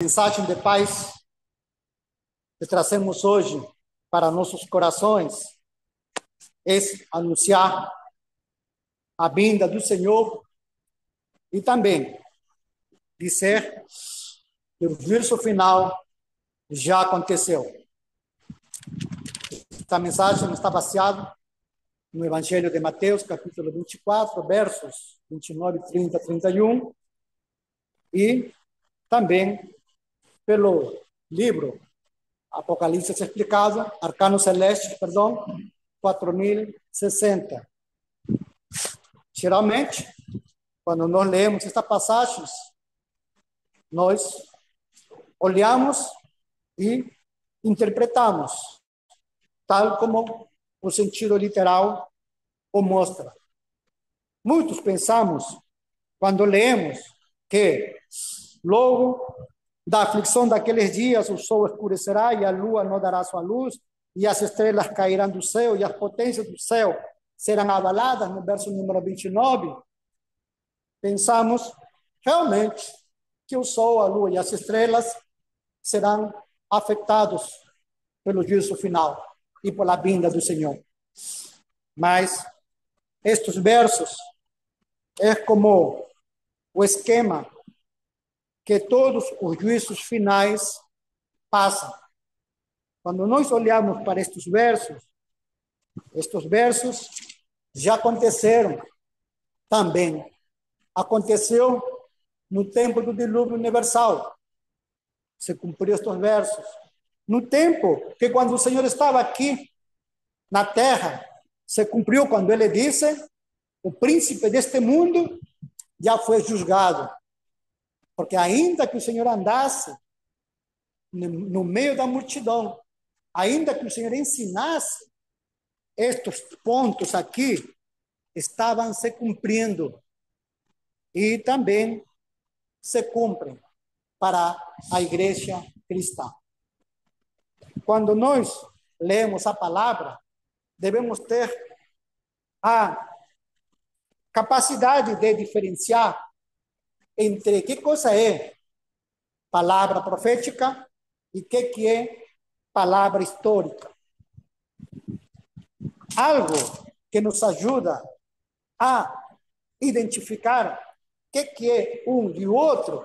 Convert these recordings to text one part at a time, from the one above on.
Mensagem de paz que trazemos hoje para nossos corações é anunciar a vinda do Senhor e também dizer que o juízo final já aconteceu. Esta mensagem está baseada no Evangelho de Mateus, capítulo 24, versos 29, 30, 31, e também pelo livro Apocalipse explicado, Arcanos Celestes, 4060. Geralmente, quando nós lemos estas passagens, nós olhamos e interpretamos, tal como o sentido literal o mostra. Muitos pensamos, quando lemos, que logo da aflição daqueles dias o sol escurecerá e a lua não dará sua luz, e as estrelas cairão do céu e as potências do céu serão abaladas, no verso número 29, pensamos realmente que o sol, a lua e as estrelas serão afetados pelo juízo final e pela vinda do Senhor. Mas estes versos é como o esquema que todos os juízos finais passam. Quando nós olhamos para estes versos já aconteceram também. Aconteceu no tempo do dilúvio universal. Se cumpriu estes versos. No tempo que quando o Senhor estava aqui na terra, se cumpriu quando ele disse: o príncipe deste mundo já foi julgado. Porque ainda que o Senhor andasse no meio da multidão, ainda que o Senhor ensinasse, estes pontos aqui estavam se cumprindo e também se cumprem para a igreja cristã. Quando nós lemos a palavra, devemos ter a capacidade de diferenciar entre que coisa é palavra profética e que é palavra histórica. Algo que nos ajuda a identificar que é um e o outro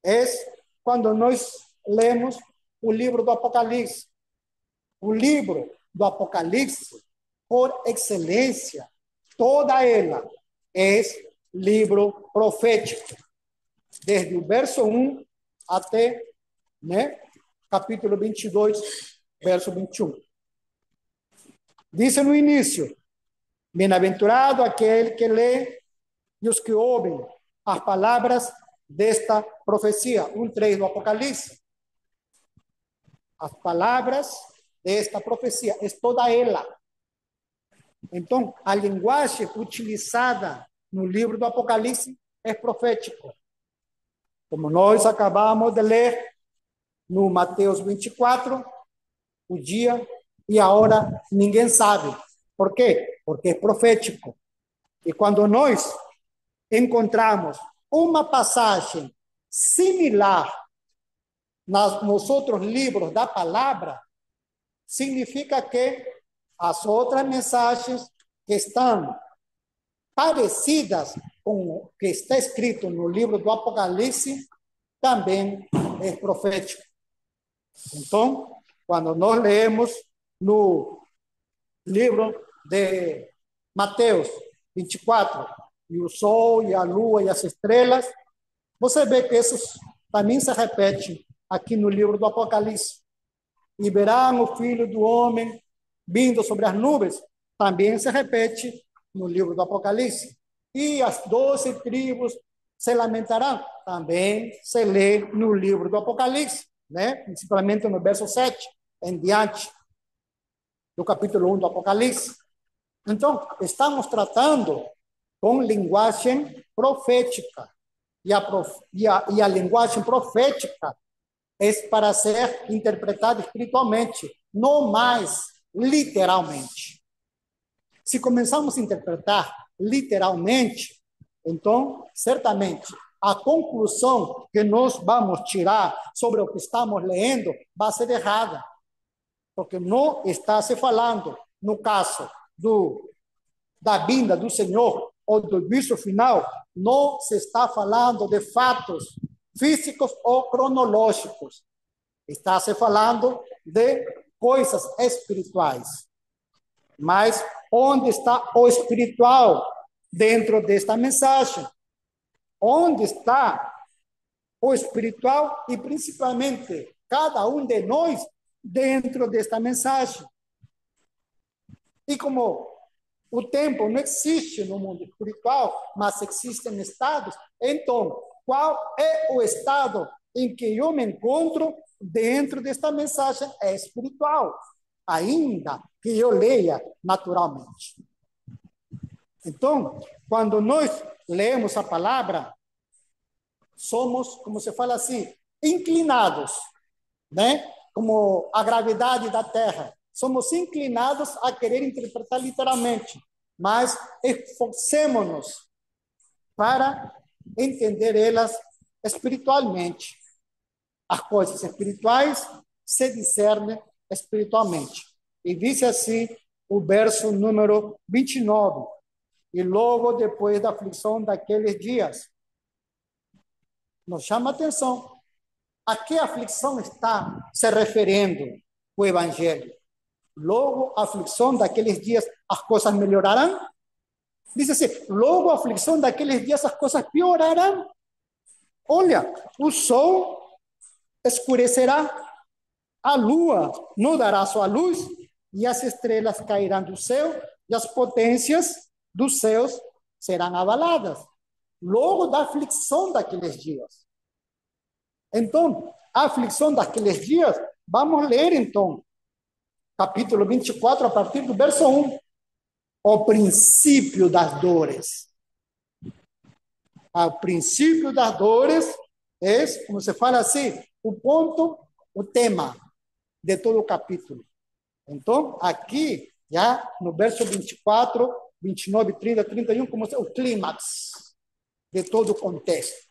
é quando nós lemos o livro do Apocalipse. O livro do Apocalipse, por excelência, toda ela é livro profético, desde o verso 1 até capítulo 22, verso 21. Diz no início: bem-aventurado aquele que lê e os que ouvem as palavras desta profecia. 1:3 do Apocalipse. As palavras desta profecia, é toda ela. Então, a linguagem utilizada no livro do Apocalipse é profético. Como nós acabamos de ler no Mateus 24, o dia e a hora ninguém sabe. Por quê? Porque é profético. E quando nós encontramos uma passagem similar nos outros livros da palavra, significa que as outras mensagens que estão parecidas com o que está escrito no livro do Apocalipse também é profético. Então, quando nós lemos no livro de Mateus 24, e o sol, e a lua, e as estrelas, você vê que isso também se repete aqui no livro do Apocalipse. E verão o Filho do Homem vindo sobre as nuvens, também se repete no livro do Apocalipse. E as 12 tribos se lamentarão, também se lê no livro do Apocalipse, principalmente no verso 7 em diante do capítulo 1 do Apocalipse. Então, estamos tratando com linguagem profética. E a linguagem profética é para ser interpretada espiritualmente, não mais literalmente. Se começarmos a interpretar literalmente, então, certamente, a conclusão que nós vamos tirar sobre o que estamos lendo vai ser errada, porque não está se falando, no caso da vinda do Senhor ou do juízo final, não se está falando de fatos físicos ou cronológicos. Está se falando de coisas espirituais. Mas onde está o espiritual dentro desta mensagem? Onde está o espiritual e principalmente cada um de nós dentro desta mensagem? E como o tempo não existe no mundo espiritual, mas existem estados, então, qual é o estado em que eu me encontro dentro desta mensagem espiritual? Ainda que eu leia naturalmente. Então, quando nós lemos a palavra, somos, como se fala assim, inclinados, né? Como a gravidade da Terra. Somos inclinados a querer interpretar literalmente, mas esforcemos-nos para entender elas espiritualmente. As coisas espirituais se discernem espiritualmente. E diz assim o verso número 29. E logo depois da aflição daqueles dias, nos chama a atenção. A que aflição está se referindo o Evangelho? Logo a aflição daqueles dias, as coisas melhorarão? Diz assim, logo a aflição daqueles dias, as coisas piorarão. Olha, o sol escurecerá, a lua não dará sua luz, e as estrelas cairão do céu, e as potências dos céus serão abaladas. Logo da aflição daqueles dias. Então, a aflição daqueles dias, vamos ler então, capítulo 24, a partir do verso 1. O princípio das dores. O princípio das dores é, como se fala assim, o ponto, o tema de todo o capítulo. Então, aqui, já no verso 24, 29, 30, 31, como o clímax de todo o contexto.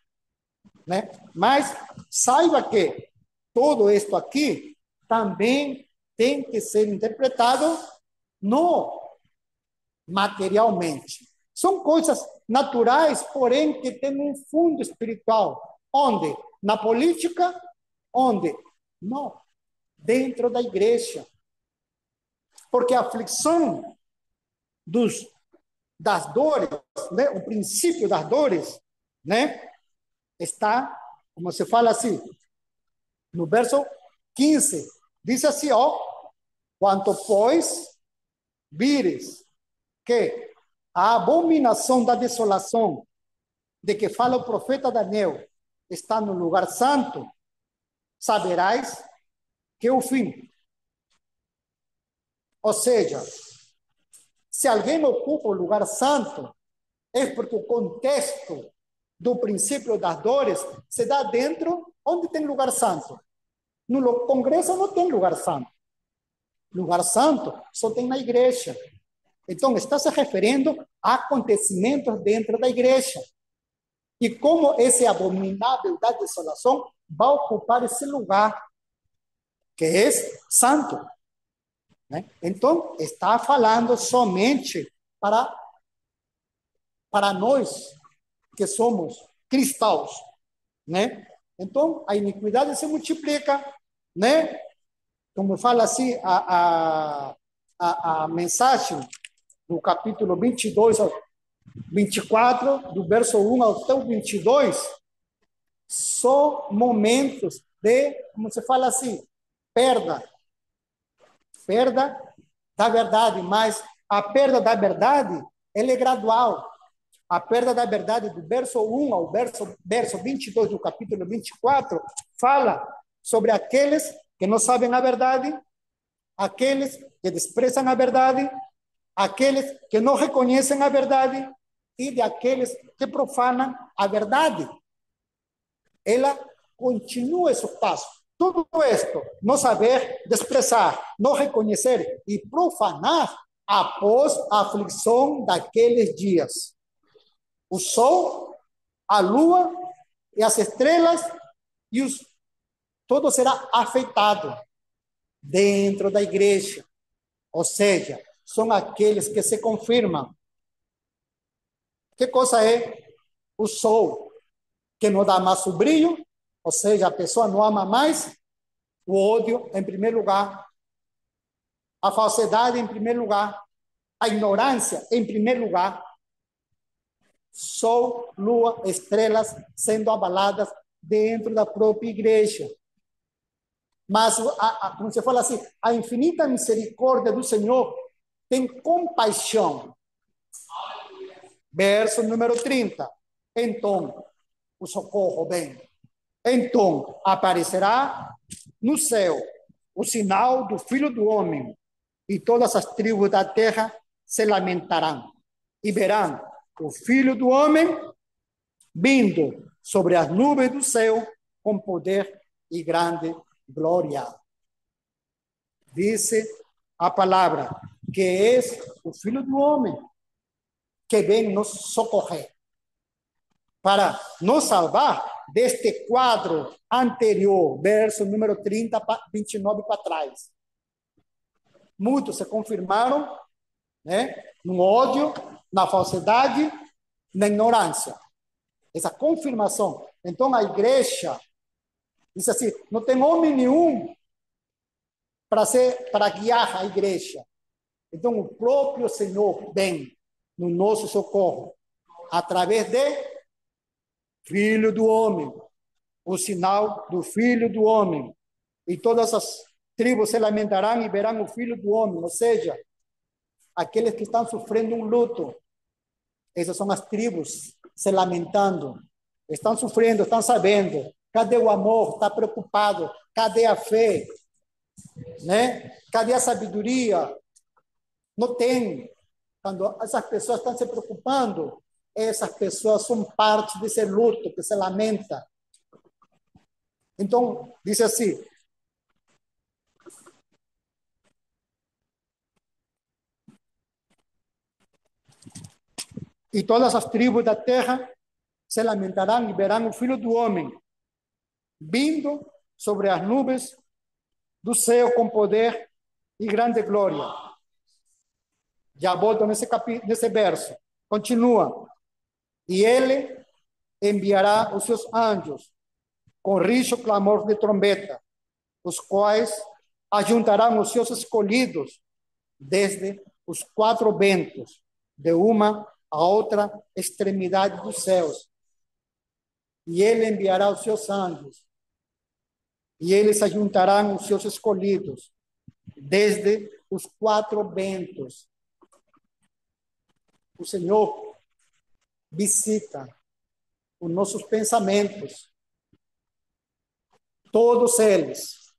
Né? Mas saiba que todo isto aqui também tem que ser interpretado no materialmente. São coisas naturais, porém que têm um fundo espiritual. Onde? Na política? Onde? Não. Dentro da igreja. Porque a aflição das dores, né? O princípio das dores, né? Está, como se fala assim, no verso 15, diz assim, ó, quanto, pois, vires que a abominação da desolação de que fala o profeta Daniel está no lugar santo, saberás que o fim. Ou seja, se alguém ocupa o lugar santo, é porque o contexto do princípio das dores se dá dentro onde tem lugar santo. No Congresso não tem lugar santo. Lugar santo só tem na igreja. Então, está se referindo a acontecimentos dentro da igreja. E como esse abominável da desolação vai ocupar esse lugar, que é santo. Né? Então, está falando somente para nós que somos cristãos. Né? Então, a iniquidade se multiplica, né? Como fala assim a mensagem do capítulo 22 ao 24, do verso 1 até o 22, são momentos de, como se fala assim, perda da verdade, mas a perda da verdade, ela é gradual. A perda da verdade do verso 1 ao verso 22 do capítulo 24, fala sobre aqueles que não sabem a verdade, aqueles que desprezam a verdade, aqueles que não reconhecem a verdade e de aqueles que profanam a verdade. Ela continua esse passo. Tudo isto, não saber desprezar, não reconhecer e profanar após a aflição daqueles dias. O sol, a lua e as estrelas, e todo será afetado dentro da igreja. Ou seja, são aqueles que se confirmam. Que coisa é o sol? Que não dá mais o brilho, ou seja, a pessoa não ama mais, o ódio em primeiro lugar, a falsidade em primeiro lugar, a ignorância em primeiro lugar, sol, lua, estrelas sendo abaladas dentro da própria igreja. Mas, como você fala assim, a infinita misericórdia do Senhor tem compaixão. Verso número 30. Então, o socorro vem. Então, aparecerá no céu o sinal do Filho do Homem, e todas as tribos da terra se lamentarão, e verão o Filho do Homem vindo sobre as nuvens do céu com poder e grande glória. Dice a palavra que é o Filho do Homem que vem nos socorrer para nos salvar deste quadro anterior, verso número 30, 29 para trás. Muitos se confirmaram, né, no ódio, na falsidade, na ignorância. Essa confirmação. Então, a igreja diz assim, não tem homem nenhum para guiar a igreja. Então, o próprio Senhor vem no nosso socorro, através de Filho do Homem, o sinal do Filho do Homem. E todas as tribos se lamentarão e verão o Filho do Homem, ou seja, aqueles que estão sofrendo um luto. Essas são as tribos se lamentando. Estão sofrendo, estão sabendo. Cadê o amor? Está preocupado. Cadê a fé? Né? Cadê a sabedoria? Não tem. Quando essas pessoas estão se preocupando, essas pessoas são parte desse luto que se lamenta. Então, diz assim, e todas as tribos da terra se lamentarão e verão o Filho do Homem vindo sobre as nuvens do céu com poder e grande glória. Já volto nesse verso. Continua. E ele enviará os seus anjos com rijo clamor de trombeta, os quais ajuntarão os seus escolhidos desde os quatro ventos, de uma a outra extremidade dos céus. E ele enviará os seus anjos, e eles ajuntarão os seus escolhidos desde os quatro ventos. O Senhor visita os nossos pensamentos, todos eles.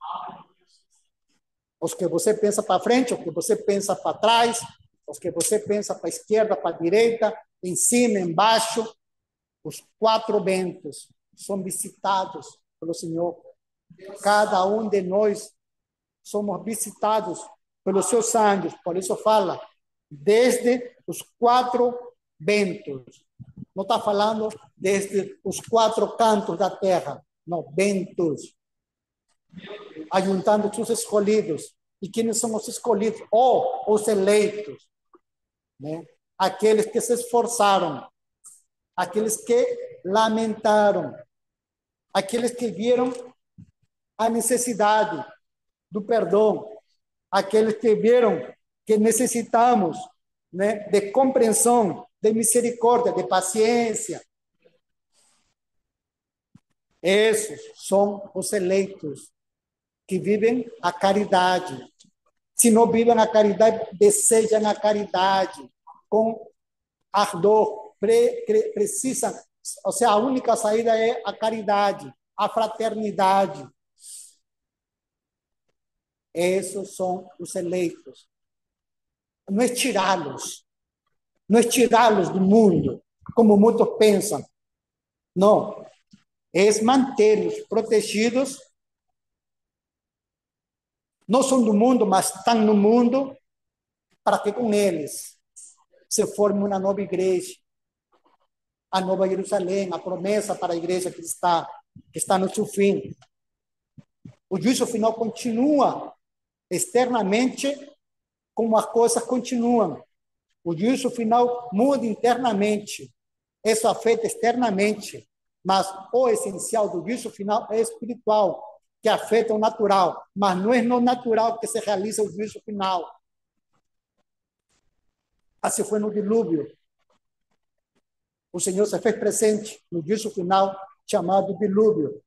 Os que você pensa para frente, os que você pensa para trás, os que você pensa para a esquerda, para a direita, em cima, embaixo, os quatro ventos são visitados pelo Senhor. Cada um de nós somos visitados pelos seus anjos. Por isso fala, desde os quatro ventos. Não está falando desde os quatro cantos da terra. Não, ventos. Ajuntando os escolhidos. E quem são os escolhidos? Ou os eleitos. Né? Aqueles que se esforçaram. Aqueles que lamentaram. Aqueles que viram a necessidade do perdão. Aqueles que viram que necessitamos, né, de compreensão, de misericórdia, de paciência. Esses são os eleitos que vivem a caridade. Se não vivem a caridade, desejam a caridade com ardor. Precisam, ou seja, a única saída é a caridade, a fraternidade. Esses são os eleitos. Não é tirá-los. Não é tirá-los do mundo, como muitos pensam. Não. É mantê-los protegidos. Não são do mundo, mas estão no mundo, para que com eles se forme uma nova igreja. a Nova Jerusalém, a promessa para a igreja que está no seu fim. O juízo final continua externamente, como as coisas continuam. O juízo final muda internamente. Isso afeta externamente. Mas o essencial do juízo final é espiritual, que afeta o natural. Mas não é no natural que se realiza o juízo final. Assim foi no dilúvio. O Senhor se fez presente no juízo final, chamado dilúvio.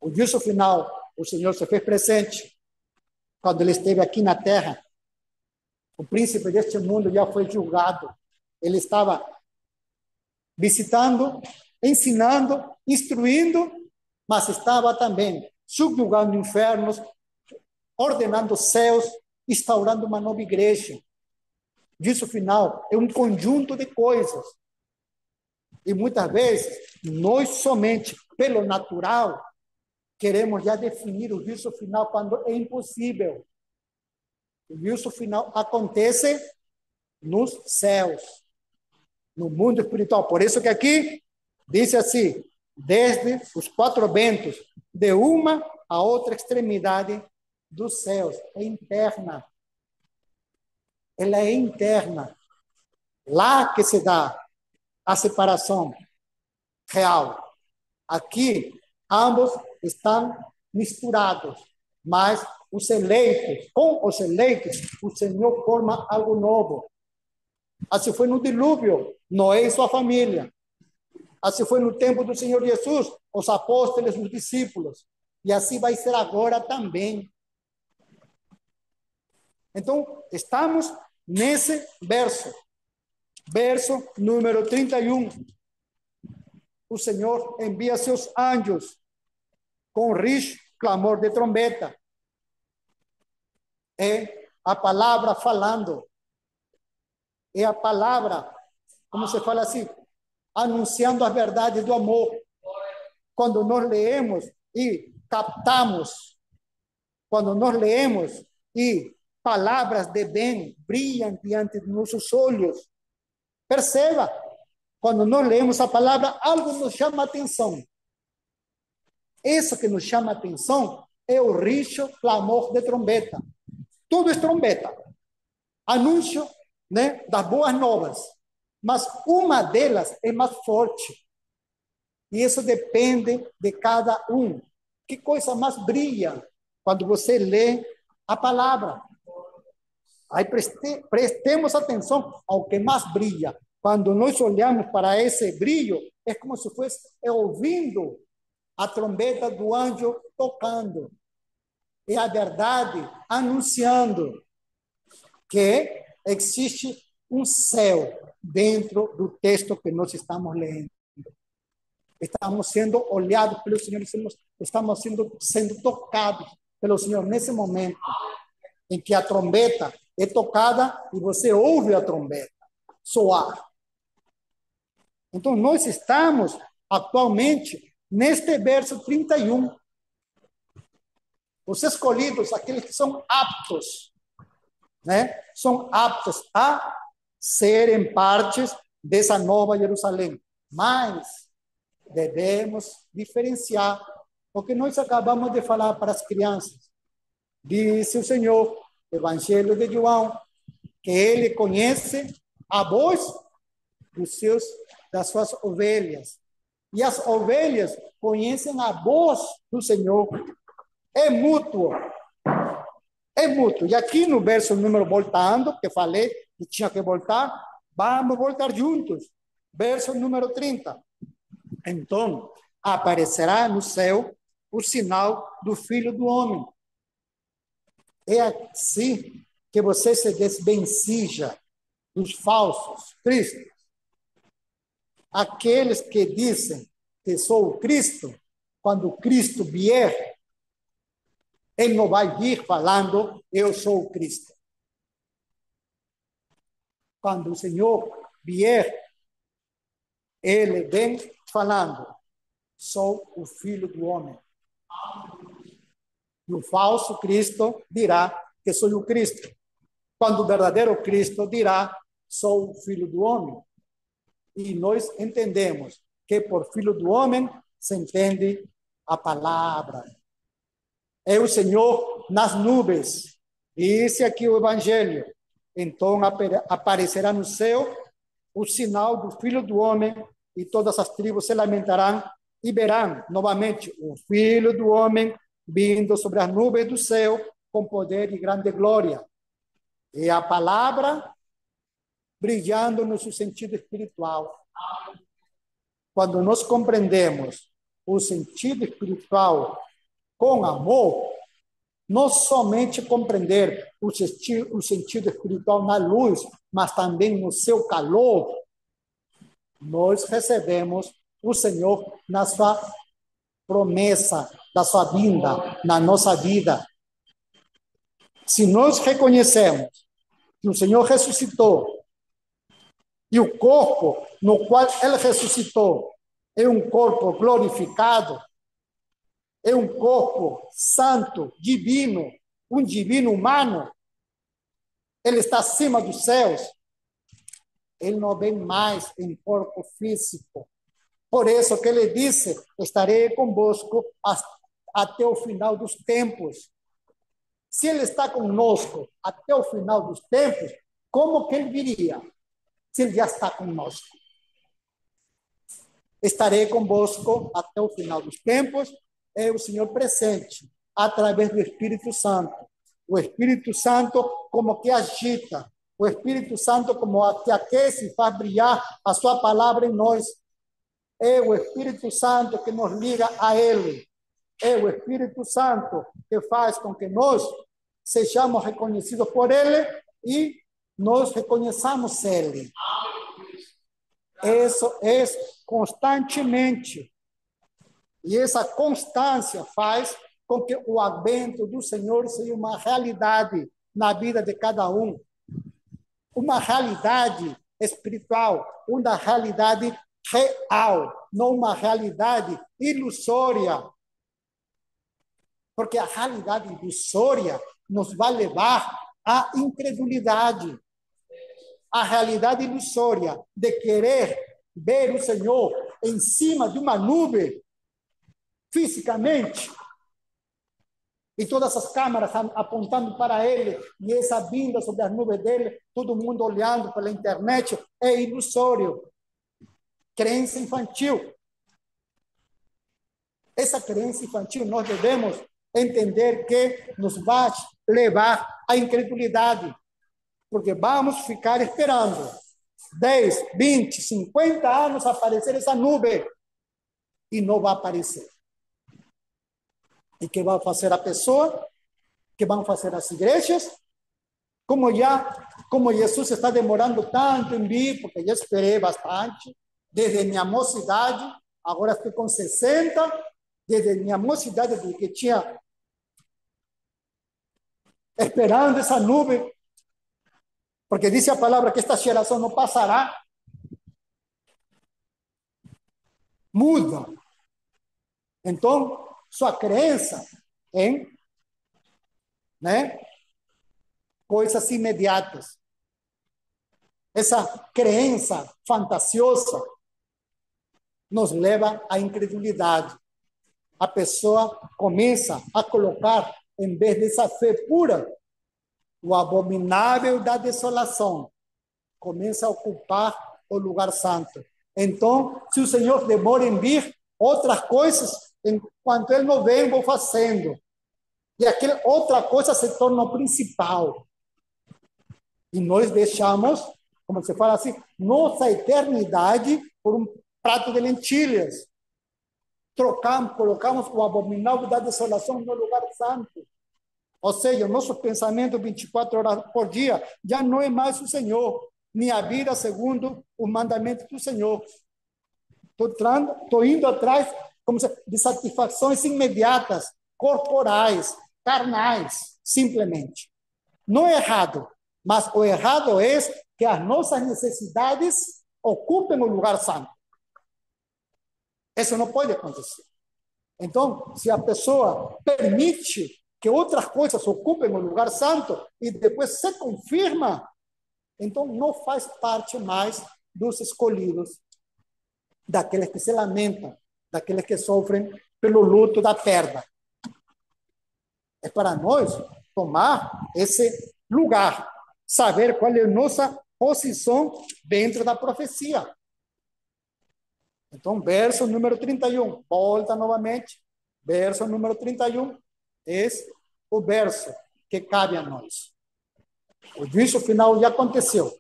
O juízo final, o Senhor se fez presente quando ele esteve aqui na terra. O príncipe deste mundo já foi julgado. Ele estava visitando, ensinando, instruindo, mas estava também subjugando infernos, ordenando céus, instaurando uma nova igreja. Juízo final é um conjunto de coisas. E muitas vezes, nós somente, pelo natural, queremos já definir o juízo final quando é impossível. O juízo final acontece nos céus, no mundo espiritual. Por isso que aqui diz assim, desde os quatro ventos, de uma a outra extremidade dos céus. É interna. Ela é interna. Lá que se dá a separação real. Aqui, ambos estão misturados, mas os eleitos, com os eleitos, o Senhor forma algo novo. Assim foi no dilúvio, Noé e sua família. Assim foi no tempo do Senhor Jesus, os apóstolos, os discípulos. E assim vai ser agora também. Então, estamos nesse verso. Verso número 31. O Senhor envia seus anjos com rijo clamor de trombeta. É a palavra falando. É a palavra, como se fala assim, anunciando a verdade do amor. Quando nós leemos e captamos, quando nós leemos e palavras de bem brilham diante de nossos olhos, perceba, quando nós lemos a palavra, algo nos chama a atenção. Isso que nos chama a atenção é o rijo clamor de trombeta. Tudo é trombeta. Anúncio, né, das boas novas. Mas uma delas é mais forte. E isso depende de cada um. Que coisa mais brilha quando você lê a palavra. Aí prestemos atenção ao que mais brilha. Quando nós olhamos para esse brilho, é como se fosse ouvindo a trombeta do anjo tocando. É a verdade anunciando que existe um céu dentro do texto que nós estamos lendo. Estamos sendo olhados pelo Senhor, estamos sendo tocados pelo Senhor nesse momento em que a trombeta é tocada e você ouve a trombeta soar. Então, nós estamos atualmente neste verso 31. Os escolhidos, aqueles que são aptos, né? São aptos a serem partes dessa nova Jerusalém. Mas devemos diferenciar, porque nós acabamos de falar para as crianças. Disse o Senhor, Evangelho de João, que ele conhece a voz das suas ovelhas. E as ovelhas conhecem a voz do Senhor. É mútuo. É mútuo. E aqui no verso número, voltando, que falei que tinha que voltar, vamos voltar juntos. Verso número 30. Então, aparecerá no céu o sinal do Filho do Homem. É assim que você se desvencilha dos falsos cristos. Aqueles que dizem que sou o Cristo, quando o Cristo vier, ele não vai vir falando, eu sou o Cristo. Quando o Senhor vier, ele vem falando, sou o Filho do Homem. E o falso Cristo dirá que sou o Cristo. Quando o verdadeiro Cristo dirá, sou o Filho do Homem. E nós entendemos que por Filho do Homem se entende a palavra. É o Senhor nas nuvens. Disse aqui o Evangelho. Então aparecerá no céu o sinal do Filho do Homem, e todas as tribos se lamentarão e verão novamente o Filho do Homem vindo sobre as nuvens do céu com poder e grande glória. E a palavra brilhando no seu sentido espiritual. Quando nós compreendemos o sentido espiritual com amor, não somente compreender o sentido espiritual na luz, mas também no seu calor, nós recebemos o Senhor na sua promessa, da sua vinda, na nossa vida. Se nós reconhecemos que o Senhor ressuscitou, e o corpo no qual ele ressuscitou é um corpo glorificado, é um corpo santo, divino, um divino humano, ele está acima dos céus, ele não vem mais em corpo físico. Por isso que ele disse, estarei convosco até o final dos tempos. Se ele está conosco até o final dos tempos, como que ele viria? Se ele já está conosco. Estarei convosco até o final dos tempos, é o Senhor presente, através do Espírito Santo. O Espírito Santo como que agita, o Espírito Santo como que aquece e faz brilhar a sua palavra em nós. É o Espírito Santo que nos liga a Ele. É o Espírito Santo que faz com que nós sejamos reconhecidos por Ele e nós reconheçamos Ele. Isso é constantemente. E essa constância faz com que o advento do Senhor seja uma realidade na vida de cada um. Uma realidade espiritual, uma realidade real, não uma realidade ilusória. Porque a realidade ilusória nos vai levar à incredulidade. A realidade ilusória de querer ver o Senhor em cima de uma nuvem, fisicamente, e todas as câmeras apontando para ele, e essa vinda sobre as nuvens dele, todo mundo olhando pela internet, é ilusório. Crença infantil. Essa crença infantil nós devemos entender que nos vai levar à incredulidade, porque vamos ficar esperando 10, 20, 50 anos aparecer essa nuvem e não vai aparecer. E que vai fazer a pessoa? Que vão fazer as igrejas? Como Jesus está demorando tanto em vir, porque já esperei bastante, desde minha mocidade, agora estou com 60, desde minha mocidade, desde que tinha esperando essa nuvem, porque diz a palavra que esta geração não passará. Muda. Então, sua crença em coisas imediatas. Essa crença fantasiosa nos leva à incredulidade. A pessoa começa a colocar, em vez dessa fé pura, o abominável da desolação. Começa a ocupar o lugar santo. Então, se o Senhor demora em vir, outras coisas, enquanto Ele não vem, vou fazendo. E aquela outra coisa se torna o principal. E nós deixamos, como se fala assim, nossa eternidade por um prato de lentilhas. Colocamos o abominável da desolação no lugar santo. Ou seja, o nosso pensamento 24 horas por dia já não é mais o Senhor, nem a vida segundo o mandamento do Senhor. Estou indo atrás de satisfações imediatas, corporais, carnais, simplesmente. Não é errado, mas o errado é que as nossas necessidades ocupem o lugar santo. Isso não pode acontecer. Então, se a pessoa permite que outras coisas ocupem o lugar santo e depois se confirma, então não faz parte mais dos escolhidos, daqueles que se lamentam, daqueles que sofrem pelo luto da perda. É para nós tomar esse lugar, saber qual é a nossa posição dentro da profecia. Então, verso número 31, volta novamente. Verso número 31 é o verso que cabe a nós. O juízo final já aconteceu,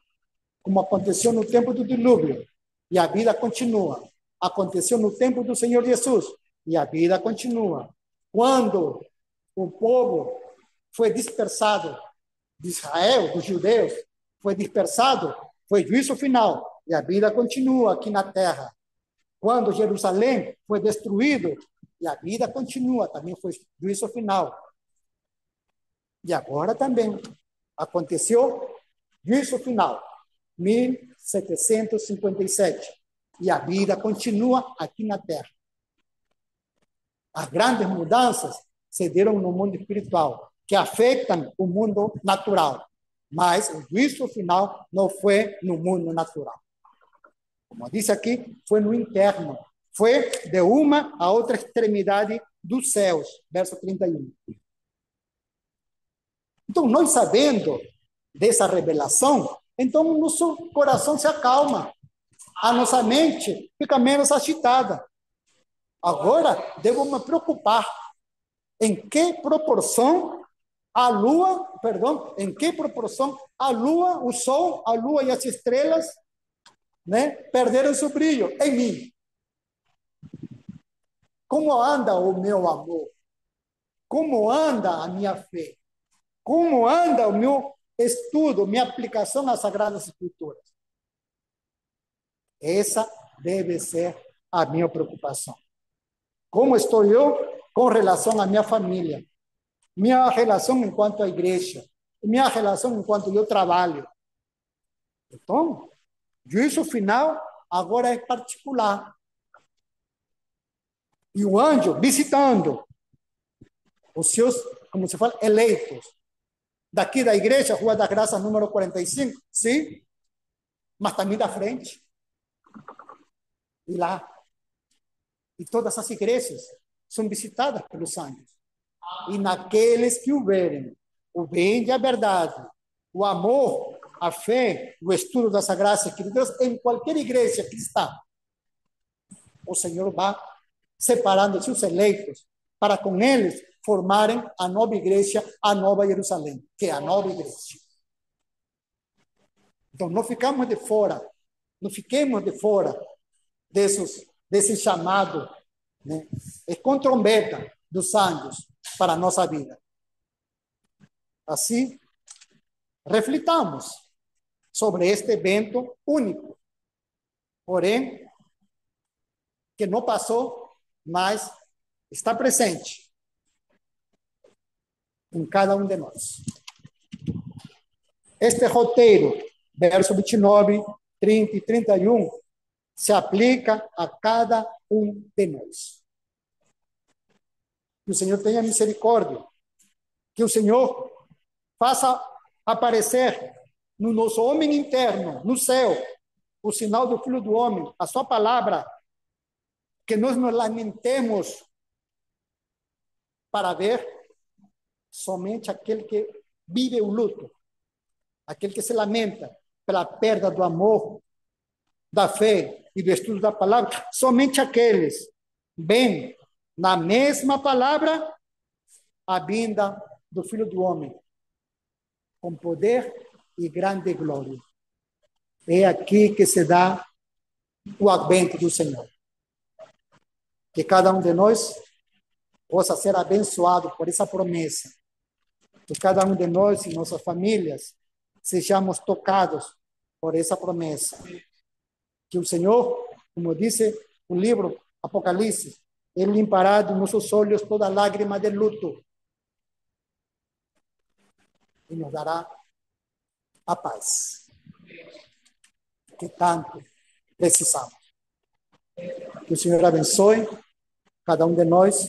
como aconteceu no tempo do dilúvio, e a vida continua. Aconteceu no tempo do Senhor Jesus, e a vida continua. Quando o povo foi dispersado de Israel, dos judeus, foi dispersado, foi juízo final, e a vida continua aqui na terra. Quando Jerusalém foi destruído, e a vida continua, também foi juízo final. E agora também aconteceu juízo final, 1757, e a vida continua aqui na terra. As grandes mudanças se deram no mundo espiritual, que afetam o mundo natural, mas o juízo final não foi no mundo natural. Como disse aqui, foi no interno, foi de uma a outra extremidade dos céus, verso 31. Então, nós sabendo dessa revelação, então o nosso coração se acalma, a nossa mente fica menos agitada. Agora, devo me preocupar em que proporção a lua, em que proporção a lua, o sol, a lua e as estrelas, perderam seu brilho em mim. Como anda o meu amor? Como anda a minha fé? Como anda o meu estudo, minha aplicação às Sagradas Escrituras? Essa deve ser a minha preocupação. Como estou eu com relação à minha família? Minha relação enquanto a igreja? Minha relação enquanto eu trabalho? Então, juízo final agora é particular. E o anjo visitando os seus, como se fala, eleitos. Daqui da igreja, Rua das Graças, número 45, sim, mas também da frente. E lá. E todas as igrejas são visitadas pelos anjos. E naqueles que o verem, o bem e a verdade, o amor, a fé, o estudo das Sagradas Escrituras, em qualquer igreja cristã, o Senhor vai separando seus eleitos para com eles formarem a nova igreja, a nova Jerusalém, que é a nova igreja. Então, não ficamos de fora, não fiquemos de fora desse chamado, com trombeta dos anjos para a nossa vida. Assim, reflitamos sobre este evento único, porém, que não passou, mas está presente em cada um de nós. Este roteiro, verso 29, 30 e 31, se aplica a cada um de nós. Que o Senhor tenha misericórdia, que o Senhor faça aparecer no nosso homem interno, no céu, o sinal do Filho do Homem, a sua palavra, que nós nos lamentemos para ver somente aquele que vive o luto, aquele que se lamenta pela perda do amor, da fé e do estudo da palavra, somente aqueles veem na mesma palavra a vinda do Filho do Homem, com poder e grande glória. É aqui que se dá o advento do Senhor. Que cada um de nós possa ser abençoado por essa promessa. Que cada um de nós e nossas famílias sejamos tocados por essa promessa. Que o Senhor, como disse o livro Apocalipse, Ele limpará dos nossos olhos toda lágrima de luto e nos dará a paz que tanto precisamos. Que o Senhor abençoe cada um de nós.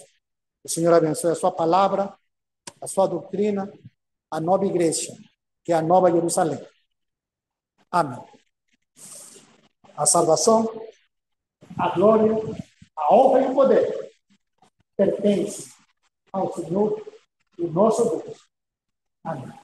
Que o Senhor abençoe a sua palavra, a sua doutrina, a nova igreja, que é a nova Jerusalém. Amém. A salvação, a glória, a honra e o poder pertencem ao Senhor, o nosso Deus. Amém.